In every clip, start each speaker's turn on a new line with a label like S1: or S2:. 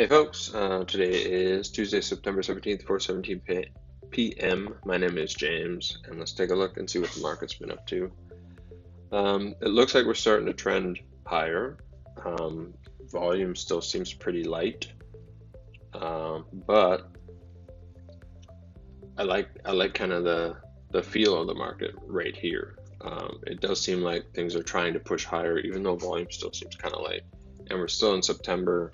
S1: Hey folks, today is Tuesday, September 17th, 4:17 p.m. My name is James, and let's take a look and see what the market's been up to. It looks like we're starting to trend higher. Volume still seems pretty light, but I like kind of the feel of the market right here. It does seem like things are trying to push higher, even though volume still seems kind of light, and we're still in September,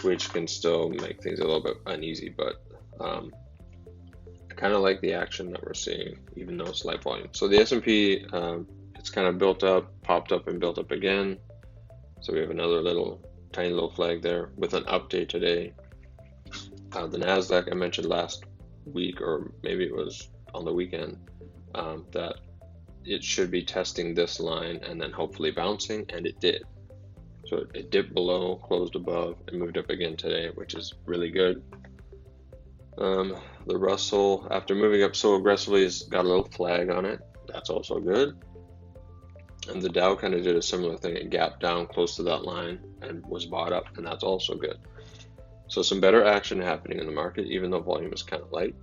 S1: which can still make things a little bit uneasy, but I kind of like the action that we're seeing, even though it's light volume. So the S&P, it's kind of built up, popped up, and built up again. So we have another tiny little flag there with an update today. The NASDAQ, I mentioned last week, or maybe it was on the weekend, that it should be testing this line and then hopefully bouncing, and it did. So it dipped below, closed above, and moved up again today, which is really good. The Russell, after moving up so aggressively, has got a little flag on it. That's also good. And the Dow kind of did a similar thing. It gapped down close to that line and was bought up, and that's also good. So some better action happening in the market, even though volume is kind of light.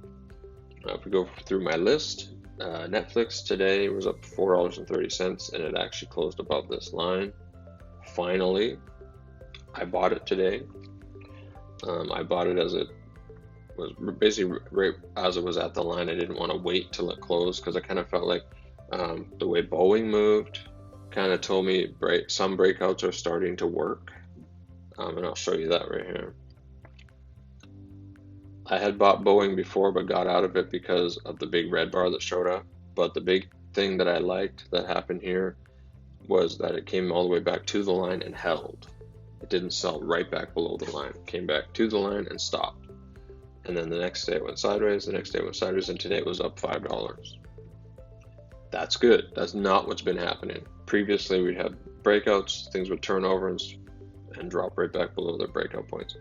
S1: If we go through my list, Netflix today was up $4.30, and it actually closed above this line. Finally, I bought it today. I bought it as it was basically right as it was at the line. I didn't want to wait till it closed because I kind of felt like the way Boeing moved kind of told me some breakouts are starting to work, and I'll show you that right here. I had bought Boeing before but got out of it because of the big red bar that showed up. But the big thing that I liked that happened here was that it came all the way back to the line and held. It didn't sell right back below the line. It came back to the line and stopped. And then the next day it went sideways, the next day it went sideways, and today it was up $5. That's good. That's not what's been happening. Previously we'd have breakouts, things would turn over and drop right back below their breakout points.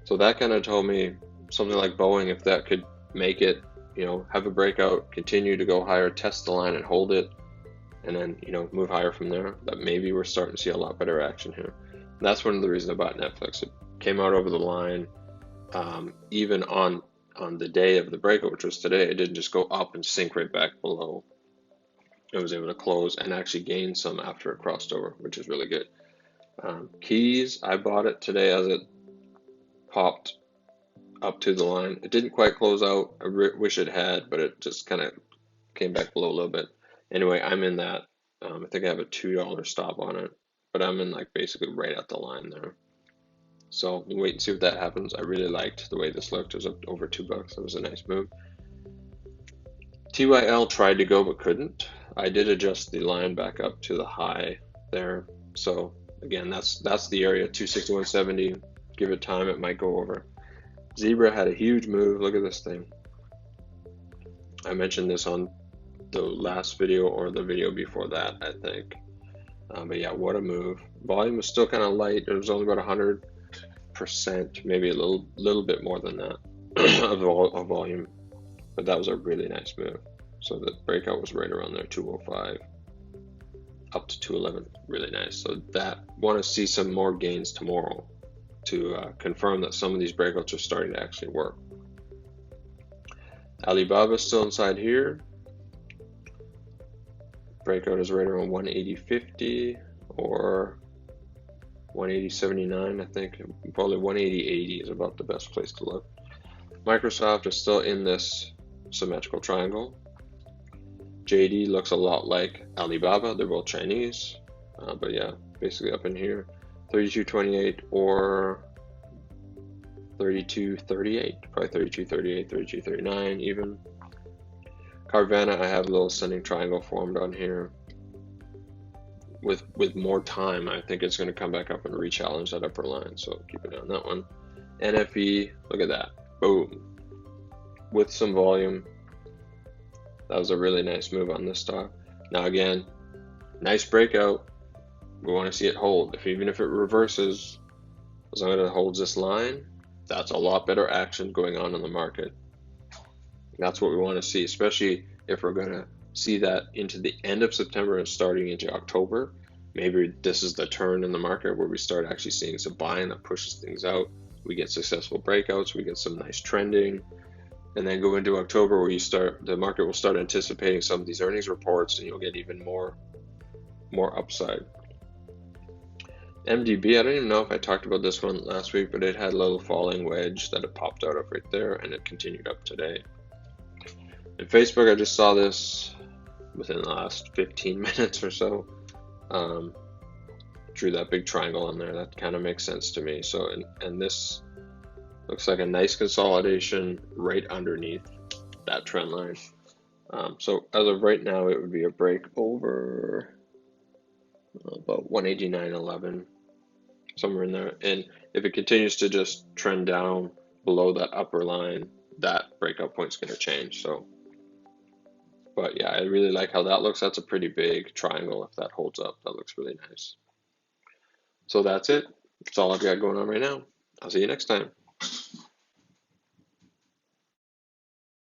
S1: So that kind of told me something like Boeing, if that could make it, have a breakout, continue to go higher, test the line and hold it, and then move higher from there, that maybe we're starting to see a lot better action here. And that's one of the reasons about Netflix. It came out over the line, even on the day of the breakout, which was today. It didn't just go up and sink right back below. It was able to close and actually gain some after it crossed over, which is really good. Keys, I bought it today as it popped up to the line. It didn't quite close out. I wish it had, but it just kind of came back below a little bit. Anyway, I'm in that. I think I have a $2 stop on it, but I'm in like basically right at the line there. So we'll wait and see what that happens. I really liked the way this looked. It was up over $2. That was a nice move. TYL tried to go but couldn't. I did adjust the line back up to the high there. So again, that's the area, 261.70. Give it time, it might go over. Zebra had a huge move. Look at this thing. I mentioned this on the last video or the video before that, I think. But yeah, what a move. Volume was still kind of light. It was only about 100%, maybe a little bit more than that of volume. But that was a really nice move. So the breakout was right around there, 205 up to 211. Really nice. So want to see some more gains tomorrow to confirm that some of these breakouts are starting to actually work. Alibaba is still inside here. Breakout is right around 180.50 or 180.79, I think. Probably 180.80 is about the best place to look. Microsoft is still in this symmetrical triangle. JD looks a lot like Alibaba. They're both Chinese, but yeah, basically up in here. 32.28 or 32.38, probably 32.38, 32.39 even. Carvana, I have a little ascending triangle formed on here. With more time, I think it's going to come back up and re-challenge that upper line, so keep it on that one. NFE, look at that, boom. With some volume, that was a really nice move on this stock. Now again, nice breakout. We want to see it hold. Even if it reverses, as long as it holds this line, that's a lot better action going on in the market. That's what we want to see, especially if we're going to see that into the end of September and starting into October. Maybe this is the turn in the market where we start actually seeing some buying that pushes things out. we get successful breakouts, we get some nice trending, and then go into October where the market will start anticipating some of these earnings reports, and you'll get even more upside. MDB, I don't even know if I talked about this one last week, but it had a little falling wedge that it popped out of right there, and it continued up today. In Facebook, I just saw this within the last 15 minutes or so. Drew that big triangle on there. That kind of makes sense to me. So, and this looks like a nice consolidation right underneath that trend line. So as of right now, it would be a break over about 189.11, somewhere in there. And if it continues to just trend down below that upper line, that breakout point's going to change. So, but yeah, I really like how that looks. That's a pretty big triangle. If that holds up, that looks really nice. So that's it. That's all I've got going on right now. I'll see you next time.